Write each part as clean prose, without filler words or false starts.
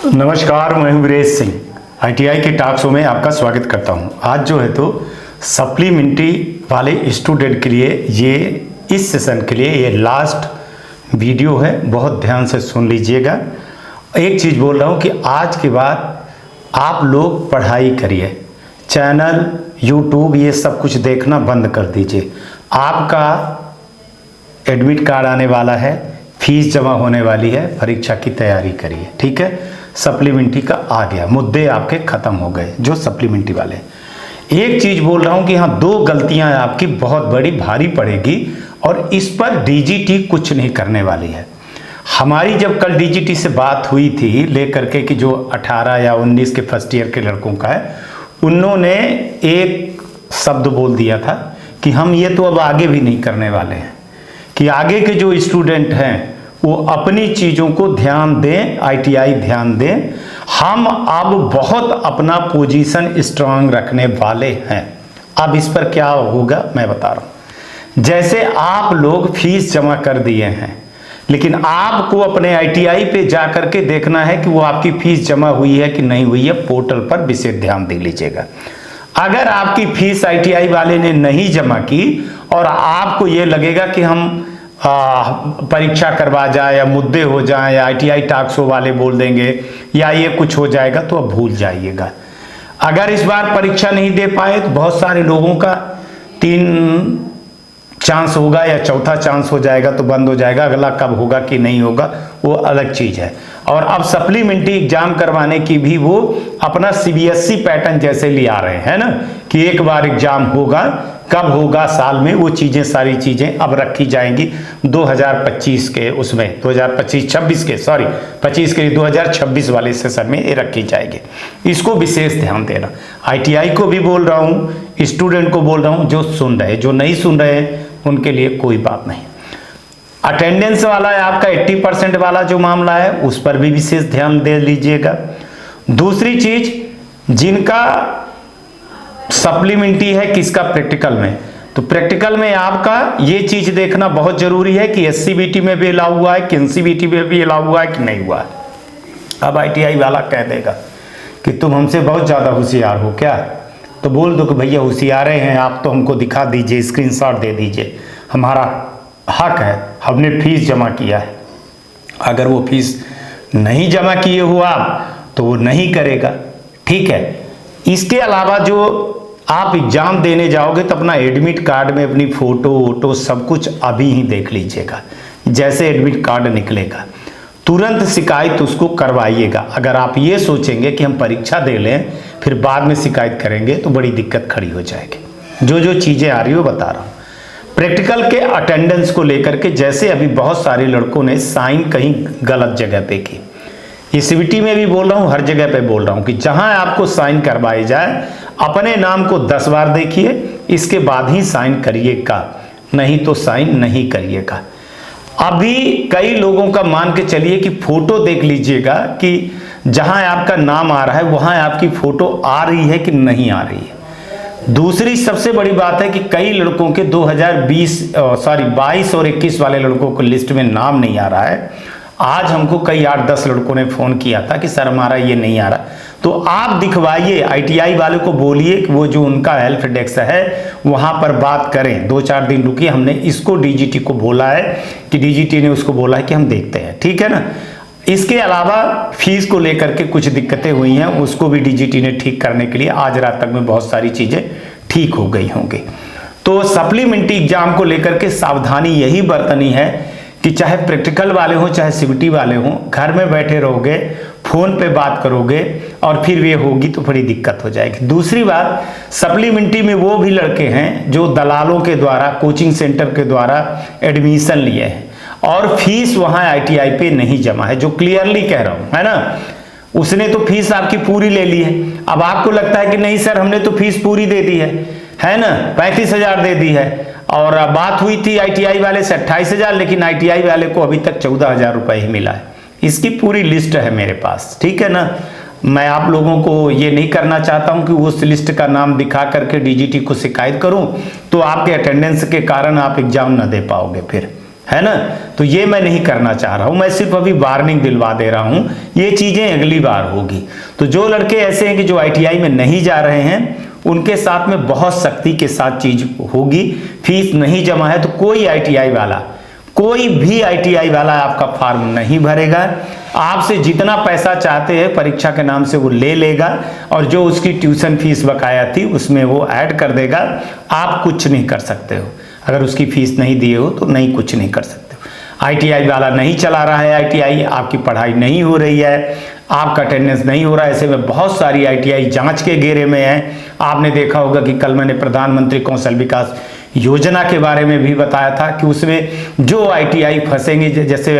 नमस्कार, मैं हूं वीरेश सिंह। आईटीआई के टॉक शो में आपका स्वागत करता हूं। आज जो है तो सप्लीमेंट्री वाले स्टूडेंट के लिए ये इस सेशन के लिए ये लास्ट वीडियो है, बहुत ध्यान से सुन लीजिएगा। एक चीज़ बोल रहा हूं कि आज के बाद आप लोग पढ़ाई करिए, चैनल यूट्यूब ये सब कुछ देखना बंद कर दीजिए। आपका एडमिट कार्ड आने वाला है, फीस जमा होने वाली है, परीक्षा की तैयारी करिए, ठीक है। सप्लीमेंट्री का आ गया, मुद्दे आपके खत्म हो गए जो सप्लीमेंट्री वाले। एक चीज बोल रहा हूं कि हाँ, दो गलतियां आपकी बहुत बड़ी भारी पड़ेगी और इस पर डीजीटी कुछ नहीं करने वाली है। हमारी जब कल डीजीटी से बात हुई थी लेकर के कि जो 18 या 19 के फर्स्ट ईयर के लड़कों का है, उन्होंने एक शब्द बोल दिया था कि हम ये तो अब आगे भी नहीं करने वाले हैं, कि आगे के जो स्टूडेंट हैं वो अपनी चीज़ों को ध्यान दें, आईटीआई ध्यान दें। हम अब बहुत अपना पोजीशन स्ट्रांग रखने वाले हैं। अब इस पर क्या होगा मैं बता रहा हूँ। जैसे आप लोग फीस जमा कर दिए हैं, लेकिन आपको अपने आईटीआई पे जा करके देखना है कि वो आपकी फीस जमा हुई है कि नहीं हुई है। पोर्टल पर विशेष ध्यान दे लीजिएगा। अगर आपकी फीस आईटीआई वाले ने नहीं जमा की और आपको ये लगेगा कि हम परीक्षा करवा जाए या मुद्दे हो जाए या आईटीआई टॉक शो वाले बोल देंगे या ये कुछ हो जाएगा, तो अब भूल जाइएगा। अगर इस बार परीक्षा नहीं दे पाए तो बहुत सारे लोगों का 3 चांस होगा या चौथा चांस हो जाएगा तो बंद हो जाएगा। अगला कब होगा कि नहीं होगा वो अलग चीज है। और अब सप्लीमेंट्री एग्जाम करवाने की भी वो अपना सीबीएसई पैटर्न जैसे ले आ रहे हैं ना, कि एक बार एग्जाम होगा, कब होगा साल में, वो चीजें सारी चीजें अब रखी जाएंगी 2025 के उसमें 2025-26 के 25 के 2026 वाले सेशन में ये रखी जाएगी। इसको विशेष ध्यान देना। आईटीआई को भी बोल रहा हूँ, स्टूडेंट को बोल रहा हूँ, जो सुन रहे, जो नहीं सुन रहे उनके लिए कोई बात नहीं। अटेंडेंस वाला है आपका 80% वाला जो मामला है, उस पर भी विशेष ध्यान दे लीजिएगा। दूसरी चीज, जिनका सप्लीमेंट्री है किसका प्रैक्टिकल में, तो प्रैक्टिकल में आपका ये चीज देखना बहुत जरूरी है कि एससीबीटी में भी अलाउ हुआ है कि एनसीबीटी में भी अलाउ हुआ है कि नहीं हुआ है। अब आईटीआई वाला कह देगा कि तुम हमसे बहुत ज्यादा होशियार हो क्या, तो बोल दो कि भैया होशियार हैं आप, तो हमको दिखा दीजिए, स्क्रीनशॉट दे दीजिए, हमारा हक है, हमने फीस जमा किया है। अगर वो फीस नहीं जमा किए हो आप तो वो नहीं करेगा, ठीक है। इसके अलावा जो आप एग्जाम देने जाओगे तो अपना एडमिट कार्ड में अपनी फोटो वोटो सब कुछ अभी ही देख लीजिएगा। जैसे एडमिट कार्ड निकलेगा तुरंत शिकायत उसको करवाइएगा। अगर आप ये सोचेंगे कि हम परीक्षा दे लें फिर बाद में शिकायत करेंगे तो बड़ी दिक्कत खड़ी हो जाएगी। जो जो चीजें आ रही हो बता रहा हूं। प्रैक्टिकल के अटेंडेंस को लेकर के जैसे अभी बहुत सारे लड़कों ने साइन कहीं गलत जगह पे की, सीबीटी में भी बोल रहा हूं, हर जगह पे बोल रहा हूं कि जहां आपको साइन करवाई जाए अपने नाम को 10 बार देखिए, इसके बाद ही साइन करिएगा, नहीं तो साइन नहीं करिएगा। अभी कई लोगों का मान के चलिए कि फोटो देख लीजिएगा कि जहां आपका नाम आ रहा है वहां आपकी फोटो आ रही है कि नहीं आ रही है। दूसरी सबसे बड़ी बात है कि कई लड़कों के 22 और 21 वाले लड़कों को लिस्ट में नाम नहीं आ रहा है। आज हमको कई 8-10 लड़कों ने फोन किया था कि सर हमारा ये नहीं आ रहा, तो आप दिखवाइए, आईटीआई वाले को बोलिए कि वो जो उनका हेल्प डेस्क है वहां पर बात करें, 2-4 दिन रुकिए। हमने इसको डीजीटी को बोला है कि डीजीटी ने उसको बोला है कि हम देखते हैं, ठीक है ना। इसके अलावा फीस को लेकर के कुछ दिक्कतें हुई हैं, उसको भी डीजीटी ने ठीक करने के लिए आज रात तक में बहुत सारी चीजें ठीक हो गई होंगी। तो सप्लीमेंट्री एग्जाम को लेकर के सावधानी यही बरतनी है कि चाहे प्रैक्टिकल वाले हों चाहे सीबीटी वाले हों, घर में बैठे रहोगे, फोन पे बात करोगे और फिर ये होगी तो बड़ी दिक्कत हो जाएगी। दूसरी बात, सप्लीमेंट्री में वो भी लड़के हैं जो दलालों के द्वारा, कोचिंग सेंटर के द्वारा एडमिशन लिए हैं और फीस वहां आईटीआई पे नहीं जमा है, जो क्लियरली कह रहा हूं, है ना। उसने तो फीस आपकी पूरी ले ली है। अब आपको लगता है कि नहीं सर हमने तो फीस पूरी दे दी है ना, 35,000 दे दी है, और बात हुई थी आईटीआई वाले से 28,000, लेकिन आईटीआई वाले को अभी तक 14,000 रुपए ही मिला है। इसकी पूरी लिस्ट है मेरे पास, ठीक है ना। मैं आप लोगों को ये नहीं करना चाहता हूं कि उस लिस्ट का नाम दिखा करके डीजीटी को शिकायत करूं तो आपके अटेंडेंस के कारण आप एग्जाम ना दे पाओगे फिर, है ना। तो ये मैं नहीं करना चाह रहा हूँ, मैं सिर्फ अभी वार्निंग दिलवा दे रहा हूँ, ये चीज़ें अगली बार होगी। तो जो लड़के ऐसे हैं कि जो ITI में नहीं जा रहे हैं, उनके साथ में बहुत सख्ती के साथ चीज़ होगी। फीस नहीं जमा है तो कोई ITI वाला, कोई भी ITI वाला आपका फॉर्म नहीं भरेगा। आपसे जितना पैसा चाहते हैं परीक्षा के नाम से वो ले लेगा, और जो उसकी ट्यूशन फीस बकाया थी उसमें वो ऐड कर देगा। आप कुछ नहीं कर सकते हो, अगर उसकी फीस नहीं दिए हो तो नहीं, कुछ नहीं कर सकते हो। ITI वाला नहीं चला रहा है ITI, आपकी पढ़ाई नहीं हो रही है, आपका अटेंडेंस नहीं हो रहा है। ऐसे में बहुत सारी ITI जांच के घेरे में है। आपने देखा होगा कि कल मैंने प्रधानमंत्री कौशल विकास योजना के बारे में भी बताया था कि उसमें जो ITI फंसेंगे, जैसे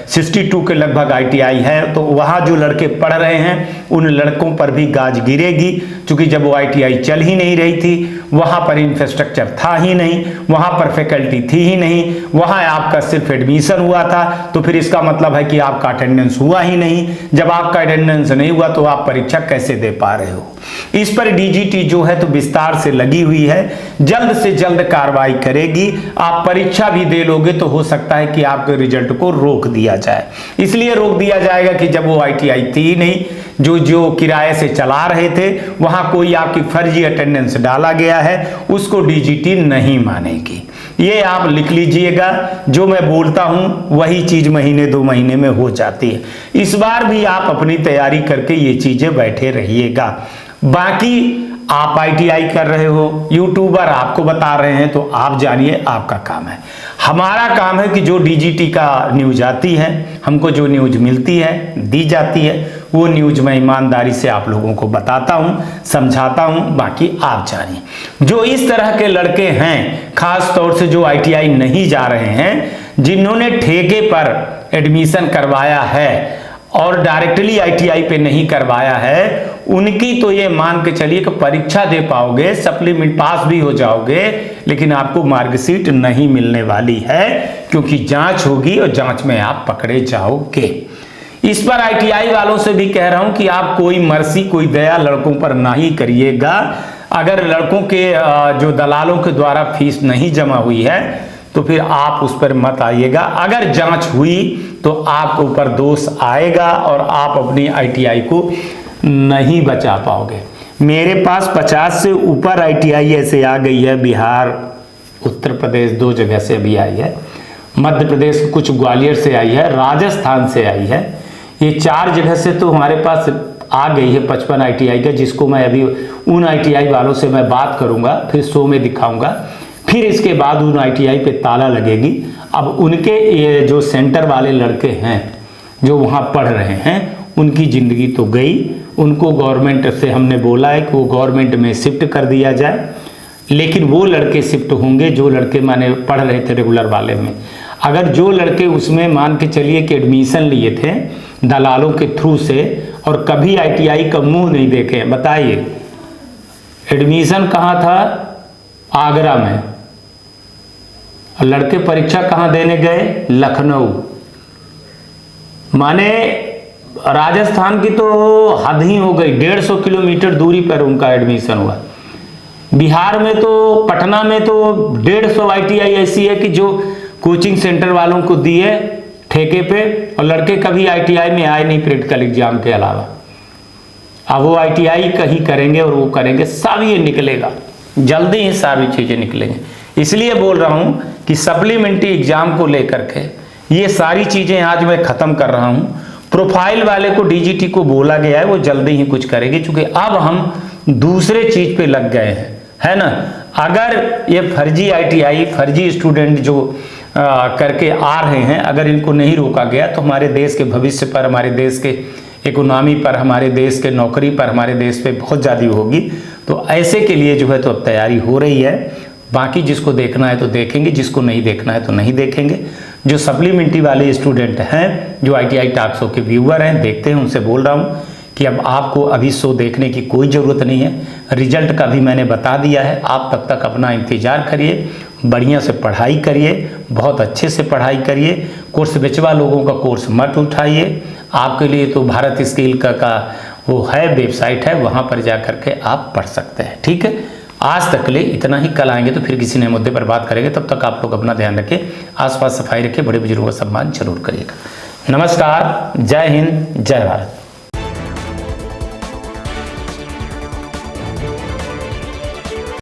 62 के लगभग ITI है, तो वहाँ जो लड़के पढ़ रहे हैं उन लड़कों पर भी गाज गिरेगी, क्योंकि जब वो ITI चल ही नहीं रही थी, वहाँ पर इंफ्रास्ट्रक्चर था ही नहीं, वहाँ पर फैकल्टी थी ही नहीं, वहाँ आपका सिर्फ एडमिशन हुआ था, तो फिर इसका मतलब है कि आपका अटेंडेंस हुआ ही नहीं। जब आपका अटेंडेंस नहीं हुआ तो आप परीक्षा कैसे दे पा रहे हो। इस पर DGT जो है तो विस्तार से लगी हुई है, जल्द से जल्द कार्रवाई करेगी। आप परीक्षा भी दे लोगे तो हो सकता है कि आपके रिजल्ट को रोक दिया जाए। इसलिए रोक दिया जाएगा कि जब वो ITI थी ही नहीं, जो किराए से चला रहे थे, वहां कोई आपकी फर्जी अटेंडेंस डाला गया है, उसको DGT नहीं मानेगी। ये आप लिख लीजिएगा, जो मैं बोलता हूं वही चीज महीने 2 महीने में हो जाती है। इस बार भी आप अपनी तैयारी करके ये चीजें बैठे रहिएगा। बाकी आप ITI कर रहे हो, यूट्यूबर आपको बता रहे हैं, तो आप जानिए, आपका काम है। हमारा काम है कि जो DGT का न्यूज आती है, हमको जो न्यूज मिलती है, दी जाती है, वो न्यूज मैं ईमानदारी से आप लोगों को बताता हूँ, समझाता हूँ। बाकी आप जानिए, जो इस तरह के लड़के हैं, खास तौर से जो ITI नहीं जा रहे हैं, जिन्होंने ठेके पर एडमिशन करवाया है और डायरेक्टली ITI पे नहीं करवाया है, उनकी तो ये मान के चलिए कि परीक्षा दे पाओगे, सप्लीमेंट पास भी हो जाओगे, लेकिन आपको मार्कशीट नहीं मिलने वाली है, क्योंकि जांच होगी और जांच में आप पकड़े जाओगे। इस पर ITI वालों से भी कह रहा हूं कि आप कोई मर्सी, कोई दया लड़कों पर नहीं करिएगा। अगर लड़कों के जो दलालों के द्वारा फीस नहीं जमा हुई है तो फिर आप उस पर मत आइएगा। अगर जांच हुई तो आपके ऊपर दोष आएगा और आप अपनी ITI को नहीं बचा पाओगे। मेरे पास 50 से ऊपर ITI ऐसे आ गई है, बिहार, उत्तर प्रदेश 2 जगह से अभी आई है, मध्य प्रदेश कुछ ग्वालियर से आई है, राजस्थान से आई है। ये 4 जगह से तो हमारे पास आ गई है 55 ITI का, जिसको मैं अभी उन ITI वालों से मैं बात करूंगा, फिर शो में दिखाऊंगा। फिर इसके बाद उन ITI पे ताला लगेगी। अब उनके ये जो सेंटर वाले लड़के हैं जो वहाँ पढ़ रहे हैं, उनकी ज़िंदगी तो गई। उनको गवर्नमेंट से हमने बोला है कि वो गवर्नमेंट में शिफ्ट कर दिया जाए, लेकिन वो लड़के शिफ्ट होंगे जो लड़के माने पढ़ रहे थे रेगुलर वाले में। अगर जो लड़के उसमें मान के चलिए कि एडमिशन लिए थे दलालों के थ्रू से और कभी ITI का मुंह नहीं देखे, बताइए एडमिशन कहाँ था? आगरा में। और लड़के परीक्षा कहाँ देने गए? लखनऊ। माने राजस्थान की तो हद ही हो गई, 150 किलोमीटर दूरी पर उनका एडमिशन हुआ। बिहार में तो पटना में तो 150 ITI ऐसी है कि जो कोचिंग सेंटर वालों को दिए ठेके पे, और लड़के कभी ITI में आए नहीं प्रैक्टिकल एग्जाम के अलावा। अब वो ITI कहीं करेंगे और वो करेंगे, सब ये निकलेगा, जल्दी ही सारी चीजें निकलेंगे। इसलिए बोल रहा हूं कि सप्लीमेंट्री एग्जाम को लेकर के ये सारी चीजें आज मैं खत्म कर रहा हूं। प्रोफाइल वाले को DGT को बोला गया है, वो जल्दी ही कुछ करेगी, क्योंकि अब हम दूसरे चीज पे लग गए हैं, है ना। अगर ये फर्जी ITI, फर्जी स्टूडेंट जो करके आ रहे हैं, अगर इनको नहीं रोका गया तो हमारे देश के भविष्य पर, हमारे देश के इकोनॉमी पर, हमारे देश के नौकरी पर, हमारे देश पे बहुत ज़्यादा होगी। तो ऐसे के लिए जो है तो अब तैयारी हो रही है। बाकी जिसको देखना है तो देखेंगे, जिसको नहीं देखना है तो नहीं देखेंगे। जो सप्लीमेंट्री वाले स्टूडेंट हैं, जो ITI टॉक शो के व्यूअर हैं, देखते हैं, उनसे बोल रहा हूँ कि अब आपको अभी शो देखने की कोई ज़रूरत नहीं है। रिजल्ट का भी मैंने बता दिया है, आप तब तक अपना इंतज़ार करिए, बढ़िया से पढ़ाई करिए, बहुत अच्छे से पढ़ाई करिए। कोर्स बेचवा लोगों का कोर्स मत उठाइए। आपके लिए तो भारत स्किल का वो है, वेबसाइट है, वहाँ पर जा कर के आप पढ़ सकते हैं। ठीक है, आज तक के लिए इतना ही। कल आएंगे तो फिर किसी नए मुद्दे पर बात करेंगे। तब तक आप लोग अपना ध्यान रखें, आसपास सफाई रखें, बड़े बुजुर्गों का सम्मान जरूर करिएगा। नमस्कार, जय हिंद, जय भारत।